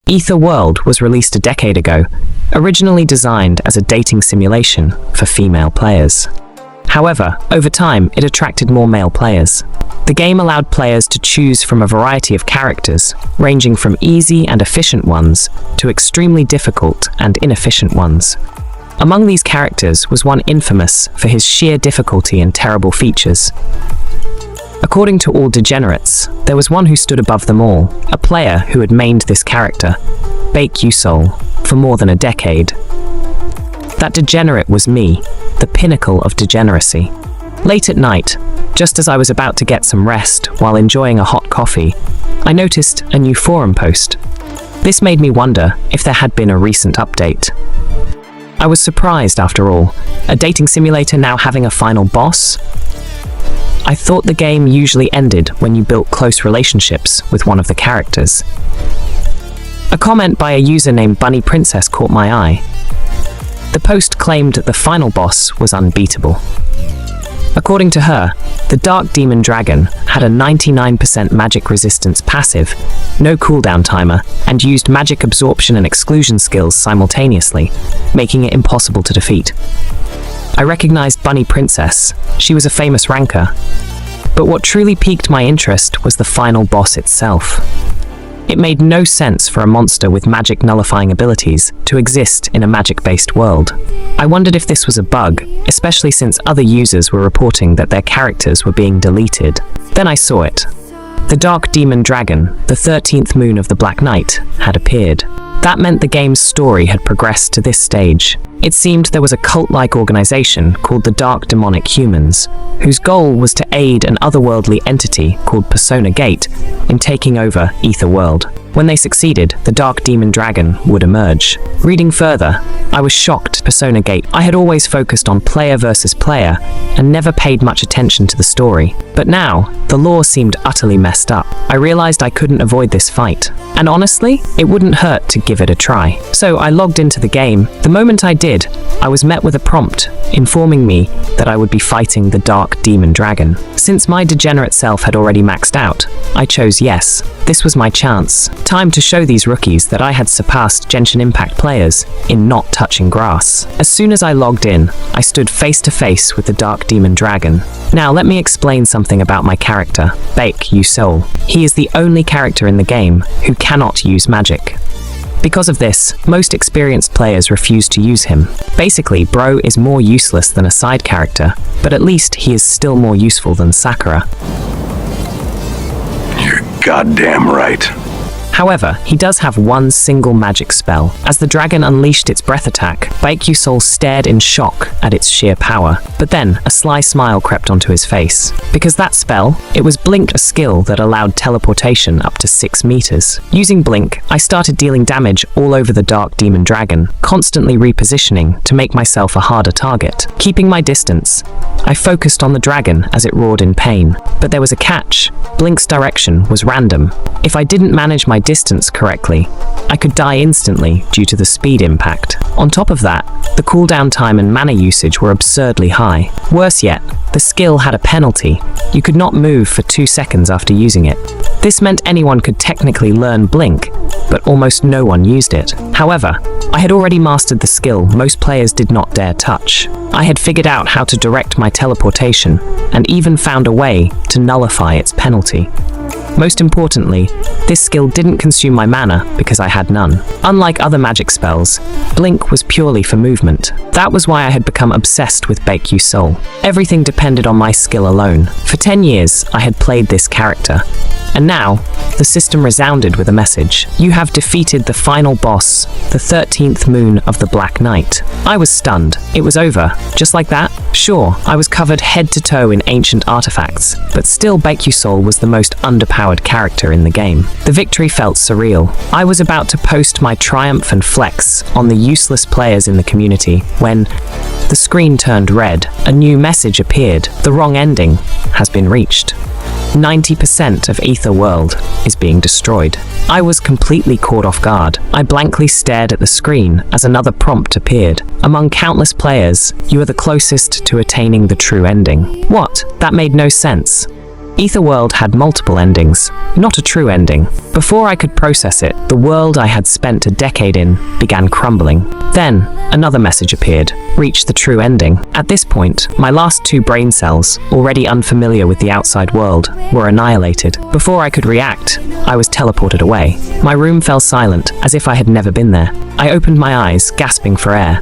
Ether World was released a decade ago, originally designed as a dating simulation for female players. However, over time, it attracted more male players. The game allowed players to choose from a variety of characters, ranging from easy and efficient ones to extremely difficult and inefficient ones. Among these characters was one infamous for his sheer difficulty and terrible features. According to all degenerates, there was one who stood above them all, a player who had mained this character, Baek Yusol, for more than a decade. That degenerate was me, the pinnacle of degeneracy. Late at night, just as I was about to get some rest while enjoying a hot coffee, I noticed a new forum post. This made me wonder if there had been a recent update. I was surprised, after all, a dating simulator now having a final boss? I thought the game usually ended when you built close relationships with one of the characters. A comment by a user named Bunny Princess caught my eye. The post claimed that the final boss was unbeatable. According to her, the Dark Demon Dragon had a 99% magic resistance passive, no cooldown timer, and used magic absorption and exclusion skills simultaneously, making it impossible to defeat. I recognized Bunny Princess. She was a famous ranker. But what truly piqued my interest was the final boss itself. It made no sense for a monster with magic nullifying abilities to exist in a magic-based world. I wondered if this was a bug, especially since other users were reporting that their characters were being deleted. Then I saw it. The Dark Demon Dragon, the 13th moon of the Black Knight, had appeared. That meant the game's story had progressed to this stage. It seemed there was a cult-like organization called the Dark Demonic Humans, whose goal was to aid an otherworldly entity called Persona Gate in taking over Ether World. When they succeeded, the Dark Demon Dragon would emerge. Reading further, I was shocked. Persona Gate. I had always focused on player versus player and never paid much attention to the story. But now, the lore seemed utterly messed up. I realized I couldn't avoid this fight. And honestly, it wouldn't hurt to give it a try. So I logged into the game. The moment I did, I was met with a prompt informing me that I would be fighting the Dark Demon Dragon. Since my degenerate self had already maxed out, I chose yes. This was my chance. Time to show these rookies that I had surpassed Genshin Impact players in not touching grass. As soon as I logged in, I stood face to face with the Dark Demon Dragon. Now let me explain something about my character, Baek Yusol. He is the only character in the game who cannot use magic. Because of this, most experienced players refuse to use him. Basically, Bro is more useless than a side character, but at least he is still more useful than Sakura. You're goddamn right. However, he does have one single magic spell. As the dragon unleashed its breath attack, Baek Yusol stared in shock at its sheer power. But then, a sly smile crept onto his face. Because that spell, it was Blink, a skill that allowed teleportation up to 6 meters. Using Blink, I started dealing damage all over the Dark Demon Dragon, constantly repositioning to make myself a harder target. Keeping my distance, I focused on the dragon as it roared in pain. But there was a catch. Blink's direction was random. If I didn't manage my distance correctly, I could die instantly due to the speed impact. On top of that, the cooldown time and mana usage were absurdly high. Worse yet, the skill had a penalty. You could not move for 2 seconds after using it. This meant anyone could technically learn Blink, but almost no one used it. However, I had already mastered the skill most players did not dare touch. I had figured out how to direct my teleportation and even found a way to nullify its penalty. Most importantly, this skill didn't consume my mana because I had none. Unlike other magic spells, Blink was purely for movement. That was why I had become obsessed with Baek Yusol. Everything depended on my skill alone. For 10 years, I had played this character. And now, the system resounded with a message. You have defeated the final boss, the 13th moon of the Black Knight. I was stunned. It was over. Just like that? Sure, I was covered head to toe in ancient artifacts, but still Baek Yusol was the most underpowered character in the game. The victory felt surreal. I was about to post my triumph and flex on the useless players in the community when the screen turned red. A new message appeared. The wrong ending has been reached. 90% of Ether World is being destroyed. I was completely caught off guard. I blankly stared at the screen as another prompt appeared. Among countless players, you are the closest to attaining the true ending. What? That made no sense. Etherworld had multiple endings, not a true ending. Before I could process it, the world I had spent a decade in began crumbling. Then, another message appeared. Reach the true ending. At this point, my last 2 brain cells, already unfamiliar with the outside world, were annihilated. Before I could react, I was teleported away. My room fell silent, as if I had never been there. I opened my eyes, gasping for air.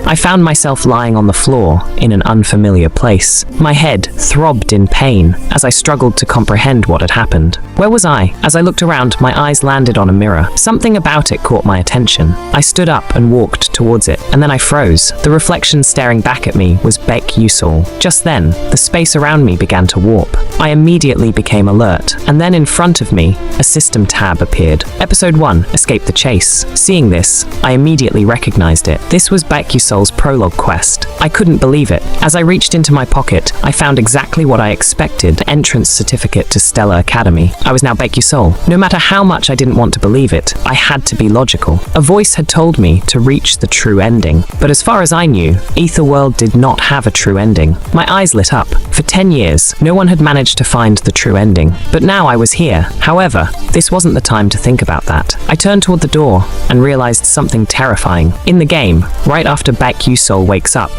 I found myself lying on the floor in an unfamiliar place. My head throbbed in pain as I struggled to comprehend what had happened. Where was I? As I looked around, my eyes landed on a mirror. Something about it caught my attention. I stood up and walked towards it, and then I froze. The reflection staring back at me was Baek Yusol. Just then, the space around me began to warp. I immediately became alert, and then in front of me, a system tab appeared. Episode 1, Escape the Chase. Seeing this, I immediately recognized it. This was Baek Yusol's prologue quest. I couldn't believe it. As I reached into my pocket, I found exactly what I expected, the entrance certificate to Stellar Academy. I was now Baek Yusol. No matter how much I didn't want to believe it, I had to be logical. A voice had told me to reach the true ending. But as far as I knew, Etherworld did not have a true ending. My eyes lit up. For 10 years, no one had managed to find the true ending. But now I was here. However, this wasn't the time to think about that. I turned toward the door and realized something terrifying. In the game, right after Baek Yusol wakes up,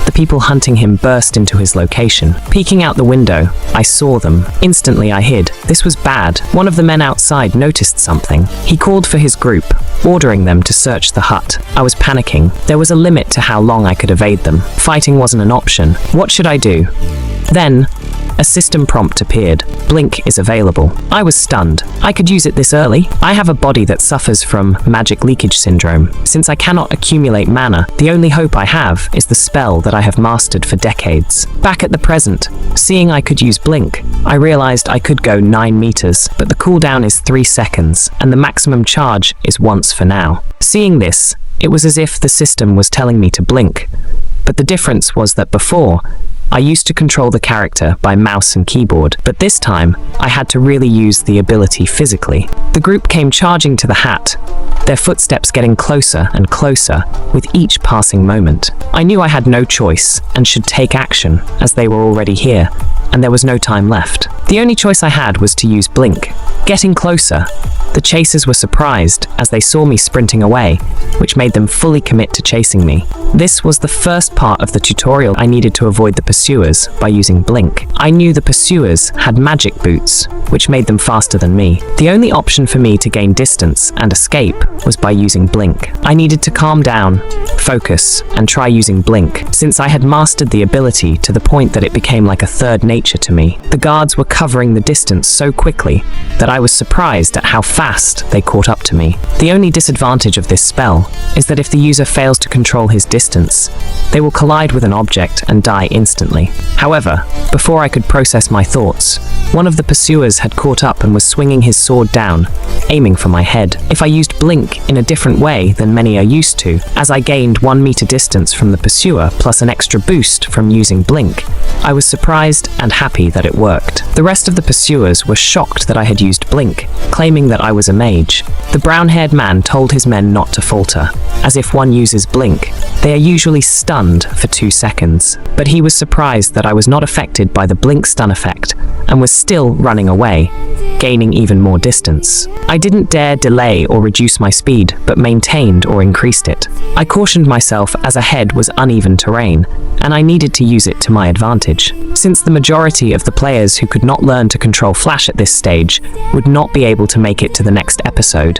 the people hunting him burst into his location. Peeking out the window, I saw them. Instantly I hid. This was bad. One of the men outside noticed something. He called for his group, ordering them to search the hut. I was panicking. There was a limit to how long I could evade them. Fighting wasn't an option. What should I do? Then, a system prompt appeared. Blink is available. I was stunned. I could use it this early? I have a body that suffers from magic leakage syndrome. Since I cannot accumulate mana, the only hope I have is the spell that I have mastered for decades. Back at the present, seeing I could use Blink, I realized I could go 9 meters, but the cooldown is 3 seconds, and the maximum charge is once for now. Seeing this, it was as if the system was telling me to blink. But the difference was that before, I used to control the character by mouse and keyboard, but this time, I had to really use the ability physically. The group came charging to the hat, their footsteps getting closer and closer with each passing moment. I knew I had no choice and should take action, as they were already here, and there was no time left. The only choice I had was to use Blink. Getting closer, the chasers were surprised as they saw me sprinting away, which made them fully commit to chasing me. This was the first part of the tutorial. I needed to avoid the pursuers by using Blink. I knew the pursuers had magic boots, which made them faster than me. The only option for me to gain distance and escape was by using Blink. I needed to calm down, focus, and try using Blink, since I had mastered the ability to the point that it became like a third nature to me. The guards were covering the distance so quickly that I was surprised at how fast they caught up to me. The only disadvantage of this spell is that if the user fails to control his distance, they will collide with an object and die instantly. However, before I could process my thoughts, one of the pursuers had caught up and was swinging his sword down, aiming for my head. If I used Blink in a different way than many are used to, as I gained 1 meter distance from the pursuer plus an extra boost from using Blink, I was surprised and happy that it worked. The rest of the pursuers were shocked that I had used Blink, claiming that I was a mage. The brown-haired man told his men not to falter, as if one uses Blink, they are usually stunned for 2 seconds. But he was surprised that I was not affected by the Blink stun effect and was still running away, gaining even more distance. I didn't dare delay or reduce my speed, but maintained or increased it. I cautioned myself as ahead was uneven terrain, and I needed to use it to my advantage. Since the majority of the players who could not learn to control Flash at this stage would not be able to make it to the next episode,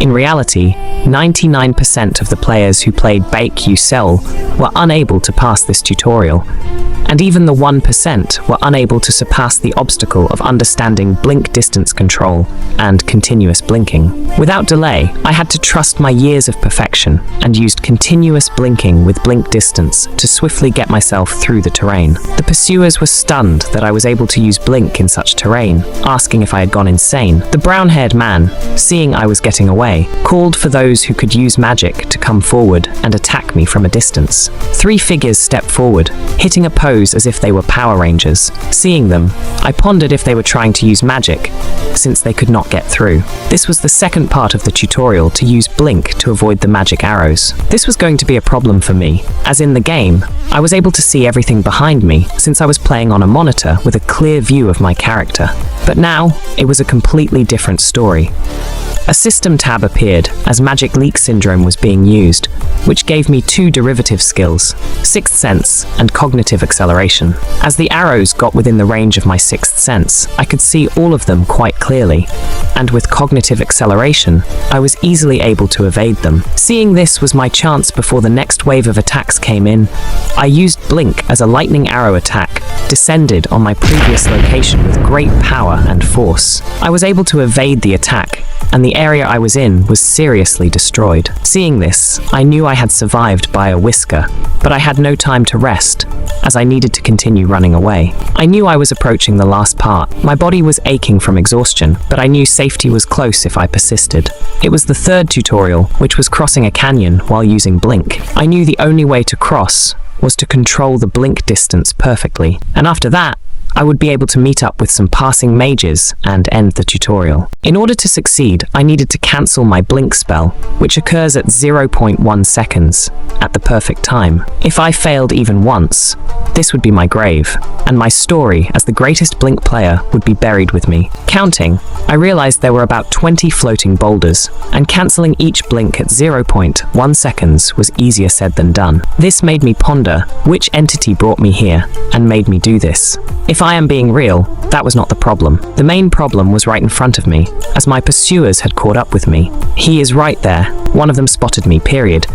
in reality, 99% of the players who played Baek Yusol were unable to pass this tutorial, and even the 1% were unable to surpass the obstacle of understanding blink distance control and continuous blinking. Without delay, I had to trust my years of perfection and used continuous blinking with blink distance to swiftly get myself through the terrain. The pursuers were stunned that I was able to use blink in such terrain, asking if I had gone insane. The brown-haired man, seeing I was getting away, called for those who could use magic to come forward and attack me from a distance. 3 figures stepped forward, hitting a pose as if they were Power Rangers. Seeing them, I pondered if they were trying to use magic, since they could not get through. This was the second part of the tutorial tutorial to use blink to avoid the magic arrows. This was going to be a problem for me, as in the game, I was able to see everything behind me since I was playing on a monitor with a clear view of my character. But now, it was a completely different story. A system tab appeared as magic leak syndrome was being used, which gave me 2 derivative skills, Sixth Sense and Cognitive Acceleration. As the arrows got within the range of my Sixth Sense, I could see all of them quite clearly, and with Cognitive Acceleration, I was easily able to evade them. Seeing this was my chance before the next wave of attacks came in, I used Blink as a lightning arrow attack, descended on my previous location with great power and force. I was able to evade the attack, and the area I was in was seriously destroyed. Seeing this, I knew I had survived by a whisker, but I had no time to rest, as I needed to continue running away. I knew I was approaching the last part. My body was aching from exhaustion, but I knew safety was close if I persisted. It was the 3rd tutorial, which was crossing a canyon while using Blink. I knew the only way to cross was to control the blink distance perfectly, and after that, I would be able to meet up with some passing mages and end the tutorial. In order to succeed, I needed to cancel my blink spell, which occurs at 0.1 seconds, at the perfect time. If I failed even once, this would be my grave, and my story as the greatest blink player would be buried with me. Counting, I realized there were about 20 floating boulders, and cancelling each blink at 0.1 seconds was easier said than done. This made me ponder which entity brought me here and made me do this. If I am being real, that was not the problem. The main problem was right in front of me, as my pursuers had caught up with me. He is right there. One of them spotted me, period.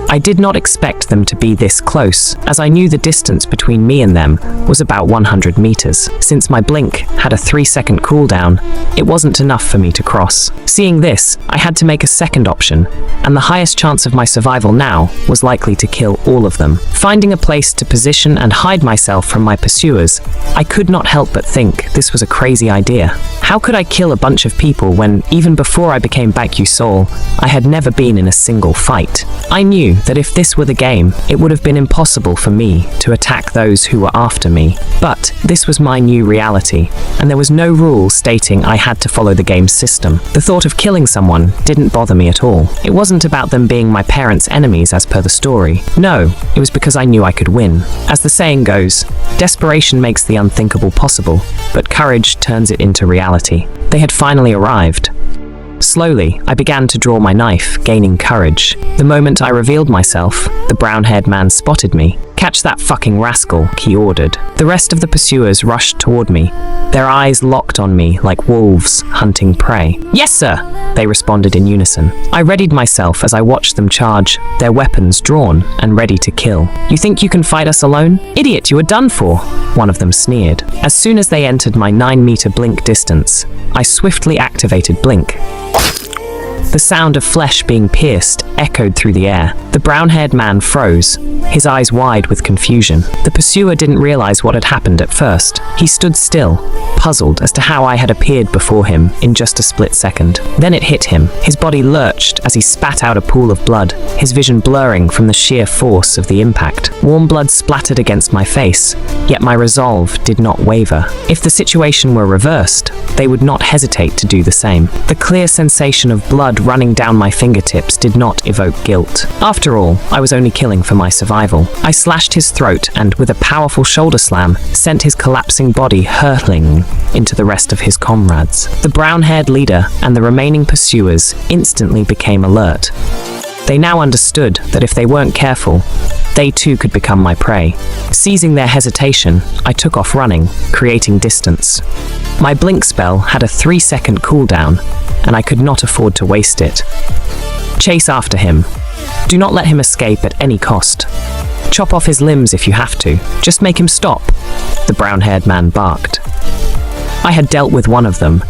I did not expect them to be this close, as I knew the distance between me and them was about 100 meters. Since my blink had a 3-second cooldown, it wasn't enough for me to cross. Seeing this, I had to make a second option, and the highest chance of my survival now was likely to kill all of them. Finding a place to position and hide myself from my pursuers, I could not help but think this was a crazy idea. How could I kill a bunch of people when, even before I became Bakyu Soul, I had never been in a single fight? I knew that if this were the game, it would have been impossible for me to attack those who were after me. But this was my new reality, and there was no rule stating I had to follow the game's system. The thought of killing someone didn't bother me at all. It wasn't about them being my parents' enemies as per the story. No, it was because I knew I could win. As the saying goes, desperation makes the unthinkable possible, but courage turns it into reality. They had finally arrived. Slowly, I began to draw my knife, gaining courage. The moment I revealed myself, the brown-haired man spotted me. "Catch that fucking rascal," he ordered. The rest of the pursuers rushed toward me, their eyes locked on me like wolves hunting prey. "Yes, sir," they responded in unison. I readied myself as I watched them charge, their weapons drawn and ready to kill. "You think you can fight us alone? Idiot, you are done for," one of them sneered. As soon as they entered my 9-meter blink distance, I swiftly activated Blink. The sound of flesh being pierced echoed through the air. The brown-haired man froze, his eyes wide with confusion. The pursuer didn't realize what had happened at first. He stood still, puzzled as to how I had appeared before him in just a split second. Then it hit him. His body lurched as he spat out a pool of blood, his vision blurring from the sheer force of the impact. Warm blood splattered against my face, yet my resolve did not waver. If the situation were reversed, they would not hesitate to do the same. The clear sensation of blood running down my fingertips did not evoke guilt. After all, I was only killing for my survival. I slashed his throat and, with a powerful shoulder slam, sent his collapsing body hurtling into the rest of his comrades. The brown-haired leader and the remaining pursuers instantly became alert. They now understood that if they weren't careful, they too could become my prey. Seizing their hesitation, I took off running, creating distance. My blink spell had a 3-second cooldown, and I could not afford to waste it. Chase after him. Do not let him escape at any cost. Chop off his limbs if you have to. Just make him stop, the brown-haired man barked. I had dealt with one of them,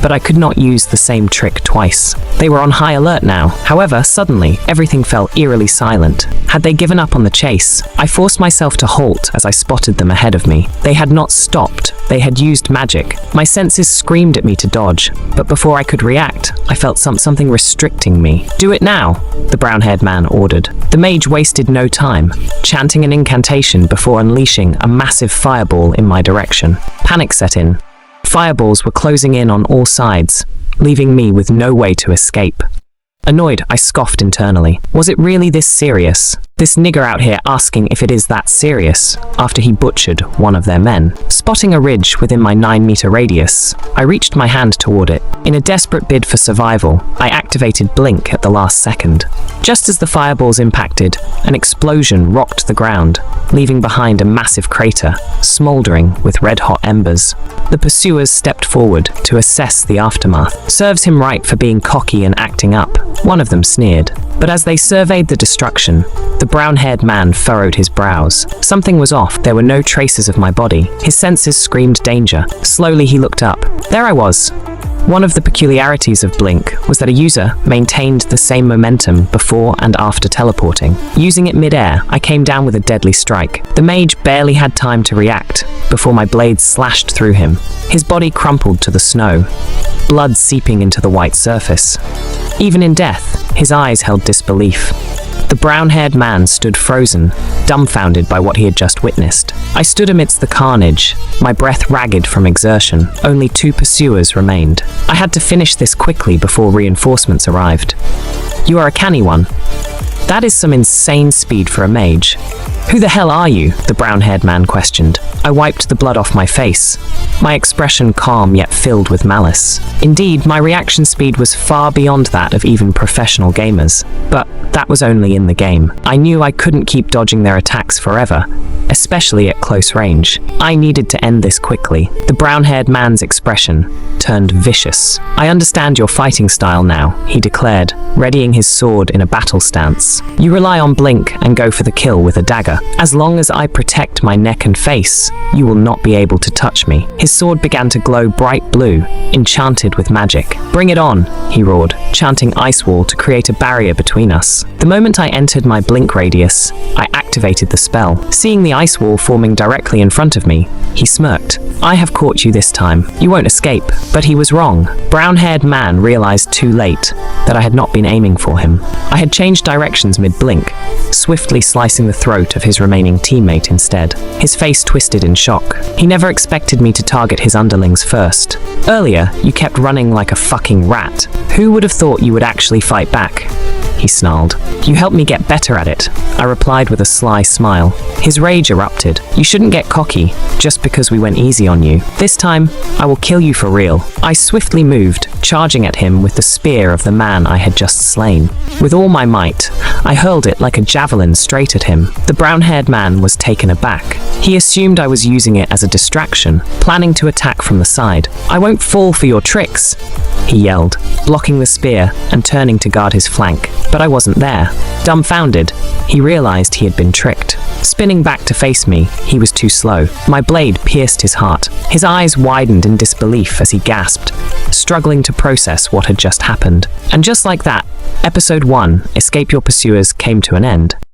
but I could not use the same trick twice. They were on high alert now. However, suddenly, everything fell eerily silent. Had they given up on the chase? I forced myself to halt as I spotted them ahead of me. They had not stopped. They had used magic. My senses screamed at me to dodge, but before I could react, I felt something restricting me. "Do it now," the brown-haired man ordered. The mage wasted no time, chanting an incantation before unleashing a massive fireball in my direction. Panic set in. Fireballs were closing in on all sides, leaving me with no way to escape. Annoyed, I scoffed internally. Was it really this serious? This nigger out here asking if it is that serious, after he butchered one of their men. Spotting a ridge within my 9-meter radius, I reached my hand toward it. In a desperate bid for survival, I activated Blink at the last second. Just as the fireballs impacted, an explosion rocked the ground, leaving behind a massive crater, smoldering with red-hot embers. The pursuers stepped forward to assess the aftermath. Serves him right for being cocky and acting up, one of them sneered. But as they surveyed the destruction, the brown-haired man furrowed his brows. Something was off. There were no traces of my body. His senses screamed danger. Slowly he looked up. There I was. One of the peculiarities of Blink was that a user maintained the same momentum before and after teleporting. Using it mid-air, I came down with a deadly strike. The mage barely had time to react before my blade slashed through him. His body crumpled to the snow, blood seeping into the white surface. Even in death, his eyes held disbelief. The brown-haired man stood frozen, dumbfounded by what he had just witnessed. I stood amidst the carnage, my breath ragged from exertion. Only 2 pursuers remained. I had to finish this quickly before reinforcements arrived. You are a canny one. That is some insane speed for a mage. Who the hell are you? The brown-haired man questioned. I wiped the blood off my face, my expression calm yet filled with malice. Indeed, my reaction speed was far beyond that of even professional gamers. But that was only in the game. I knew I couldn't keep dodging their attacks forever, especially at close range. I needed to end this quickly. The brown-haired man's expression turned vicious. I understand your fighting style now, he declared, readying his sword in a battle stance. You rely on Blink and go for the kill with a dagger. As long as I protect my neck and face, you will not be able to touch me. His sword began to glow bright blue, enchanted with magic. Bring it on, he roared, chanting Ice Wall to create a barrier between us. The moment I entered my Blink radius, I activated the spell. Seeing the ice wall forming directly in front of me, he smirked. I have caught you this time. You won't escape. But he was wrong. Brown-haired man realized too late that I had not been aiming for him. I had changed directions mid-blink, swiftly slicing the throat of his remaining teammate instead. His face twisted in shock. He never expected me to target his underlings first. Earlier, you kept running like a fucking rat. Who would have thought you would actually fight back? He snarled. You helped me get better at it, I replied with a sly smile. His rage erupted. You shouldn't get cocky, just because we went easy on you. This time, I will kill you for real. I swiftly moved, charging at him with the spear of the man I had just slain. With all my might, I hurled it like a javelin straight at him. The brown-haired man was taken aback. He assumed I was using it as a distraction, planning to attack from the side. I won't fall for your tricks, he yelled, blocking the spear and turning to guard his flank. But I wasn't there. Dumbfounded, he realized he had been tricked. Spinning back to face me, he was too slow. My blade pierced his heart. His eyes widened in disbelief as he gasped, struggling to process what had just happened. And just like that, Episode 1, Escape Your Pursuers, came to an end.